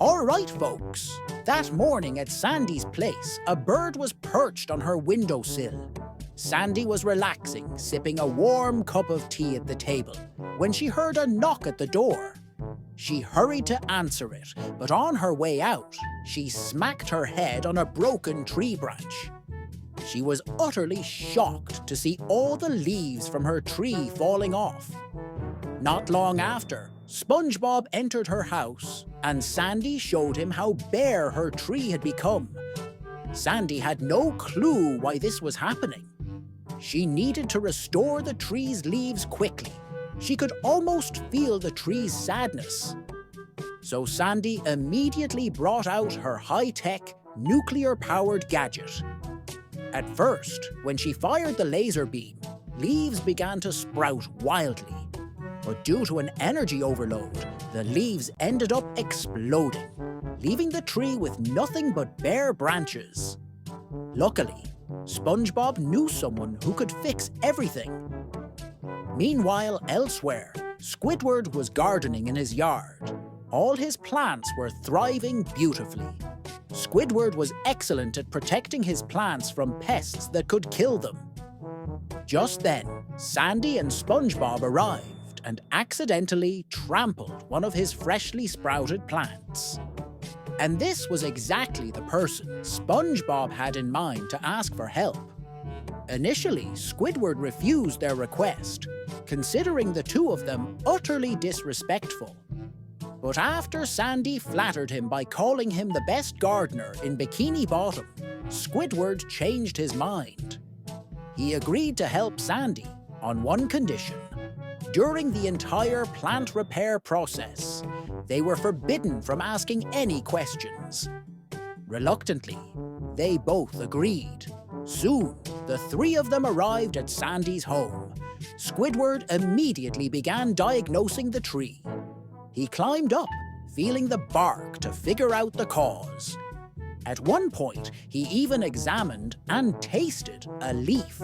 All right, folks. That morning at Sandy's place, a bird was perched on her windowsill. Sandy was relaxing, sipping a warm cup of tea at the table, when she heard a knock at the door. She hurried to answer it, but on her way out, she smacked her head on a broken tree branch. She was utterly shocked to see all the leaves from her tree falling off. Not long after, Spongebob entered her house, and Sandy showed him how bare her tree had become. Sandy had no clue why this was happening. She needed to restore the tree's leaves quickly. She could almost feel the tree's sadness. So Sandy immediately brought out her high-tech, nuclear-powered gadget. At first, when she fired the laser beam, leaves began to sprout wildly. But due to an energy overload, the leaves ended up exploding, leaving the tree with nothing but bare branches. Luckily, Spongebob knew someone who could fix everything. Meanwhile, elsewhere, Squidward was gardening in his yard. All his plants were thriving beautifully. Squidward was excellent at protecting his plants from pests that could kill them. Just then, Sandy and Spongebob arrived and accidentally trampled one of his freshly sprouted plants. And this was exactly the person Spongebob had in mind to ask for help. Initially, Squidward refused their request, considering the two of them utterly disrespectful. But after Sandy flattered him by calling him the best gardener in Bikini Bottom, Squidward changed his mind. He agreed to help Sandy on one condition. During the entire plant repair process, they were forbidden from asking any questions. Reluctantly, they both agreed. Soon, the three of them arrived at Sandy's home. Squidward immediately began diagnosing the tree. He climbed up, feeling the bark to figure out the cause. At one point, he even examined and tasted a leaf.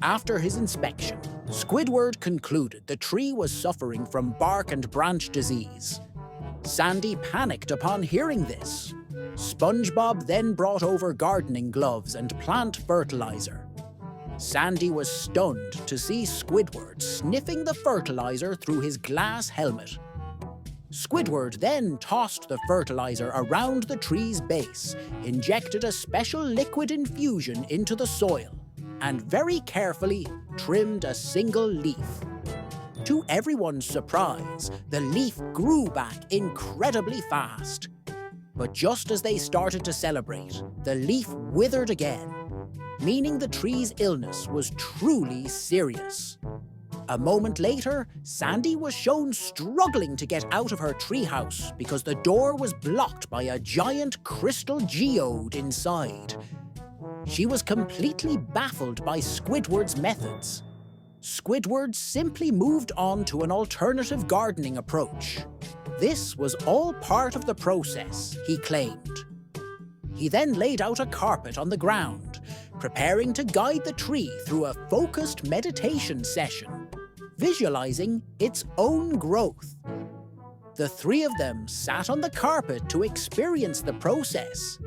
After his inspection, Squidward concluded the tree was suffering from bark and branch disease. Sandy panicked upon hearing this. Spongebob then brought over gardening gloves and plant fertilizer. Sandy was stunned to see Squidward sniffing the fertilizer through his glass helmet. Squidward then tossed the fertilizer around the tree's base, injected a special liquid infusion into the soil, and very carefully trimmed a single leaf. To everyone's surprise, the leaf grew back incredibly fast. But just as they started to celebrate, the leaf withered again, meaning the tree's illness was truly serious. A moment later, Sandy was shown struggling to get out of her treehouse because the door was blocked by a giant crystal geode inside. She was completely baffled by Squidward's methods. Squidward simply moved on to an alternative gardening approach. This was all part of the process, he claimed. He then laid out a carpet on the ground, preparing to guide the tree through a focused meditation session, visualizing its own growth. The three of them sat on the carpet to experience the process.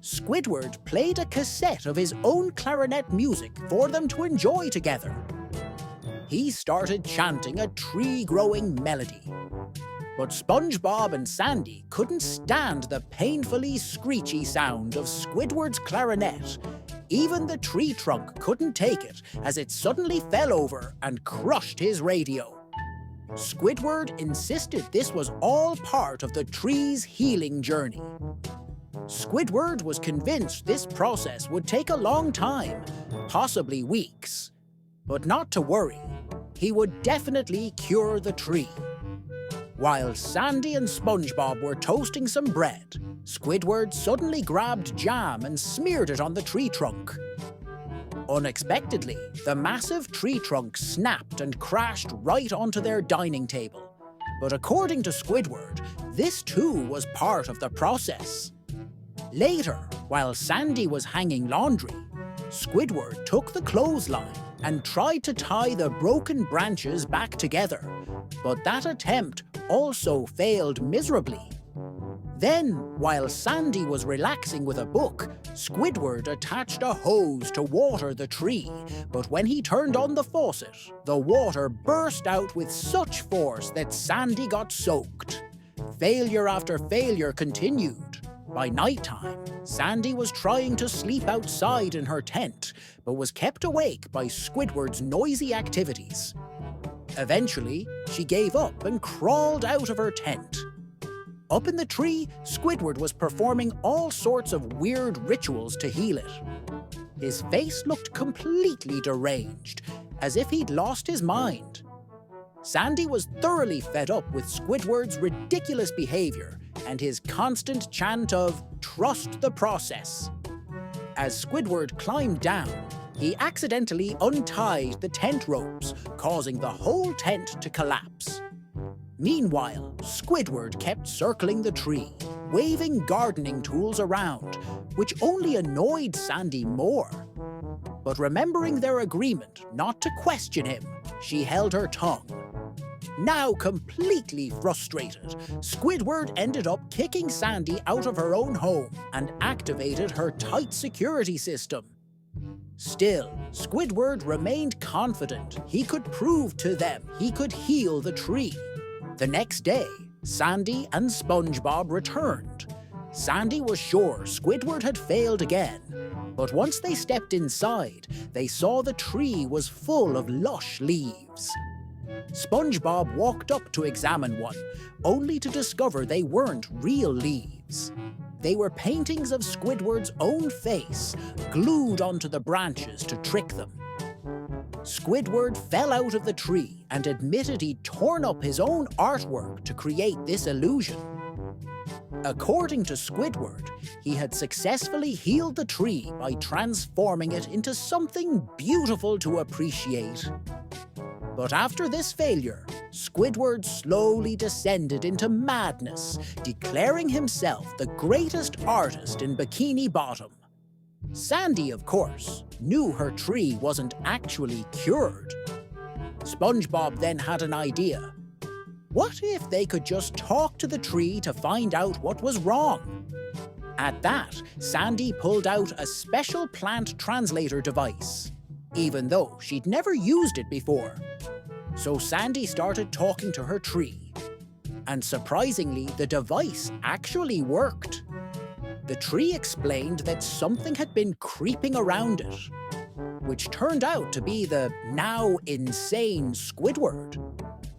Squidward played a cassette of his own clarinet music for them to enjoy together. He started chanting a tree-growing melody. But Spongebob and Sandy couldn't stand the painfully screechy sound of Squidward's clarinet. Even the tree trunk couldn't take it as it suddenly fell over and crushed his radio. Squidward insisted this was all part of the tree's healing journey. Squidward was convinced this process would take a long time, possibly weeks. But not to worry, he would definitely cure the tree. While Sandy and Spongebob were toasting some bread, Squidward suddenly grabbed jam and smeared it on the tree trunk. Unexpectedly, the massive tree trunk snapped and crashed right onto their dining table. But according to Squidward, this too was part of the process. Later, while Sandy was hanging laundry, Squidward took the clothesline and tried to tie the broken branches back together, but that attempt also failed miserably. Then, while Sandy was relaxing with a book, Squidward attached a hose to water the tree, but when he turned on the faucet, the water burst out with such force that Sandy got soaked. Failure after failure continued. By nighttime, Sandy was trying to sleep outside in her tent, but was kept awake by Squidward's noisy activities. Eventually, she gave up and crawled out of her tent. Up in the tree, Squidward was performing all sorts of weird rituals to heal it. His face looked completely deranged, as if he'd lost his mind. Sandy was thoroughly fed up with Squidward's ridiculous behavior and his constant chant of "trust the process." As Squidward climbed down, he accidentally untied the tent ropes, causing the whole tent to collapse. Meanwhile, Squidward kept circling the tree, waving gardening tools around, which only annoyed Sandy more. But remembering their agreement not to question him, she held her tongue. Now completely frustrated, Squidward ended up kicking Sandy out of her own home and activated her tight security system. Still, Squidward remained confident he could prove to them he could heal the tree. The next day, Sandy and Spongebob returned. Sandy was sure Squidward had failed again, but once they stepped inside, they saw the tree was full of lush leaves. Spongebob walked up to examine one, only to discover they weren't real leaves. They were paintings of Squidward's own face, glued onto the branches to trick them. Squidward fell out of the tree and admitted he'd torn up his own artwork to create this illusion. According to Squidward, he had successfully healed the tree by transforming it into something beautiful to appreciate. But after this failure, Squidward slowly descended into madness, declaring himself the greatest artist in Bikini Bottom. Sandy, of course, knew her tree wasn't actually cured. Spongebob then had an idea. What if they could just talk to the tree to find out what was wrong? At that, Sandy pulled out a special plant translator device, even though she'd never used it before. So Sandy started talking to her tree. And surprisingly, the device actually worked. The tree explained that something had been creeping around it, which turned out to be the now insane Squidward.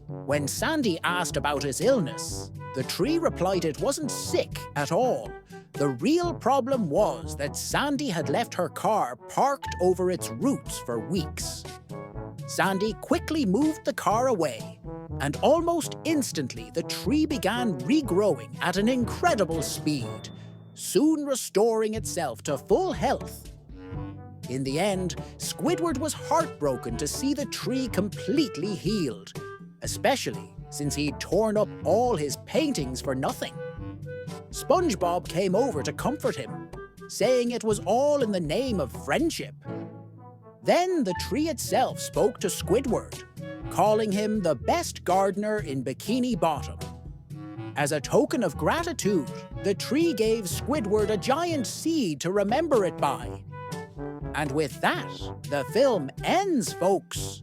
When Sandy asked about his illness, the tree replied it wasn't sick at all. The real problem was that Sandy had left her car parked over its roots for weeks. Sandy quickly moved the car away, and almost instantly the tree began regrowing at an incredible speed, soon restoring itself to full health. In the end, Squidward was heartbroken to see the tree completely healed, especially since he'd torn up all his paintings for nothing. Spongebob came over to comfort him, saying it was all in the name of friendship. Then the tree itself spoke to Squidward, calling him the best gardener in Bikini Bottom. As a token of gratitude, the tree gave Squidward a giant seed to remember it by. And with that, the film ends, folks.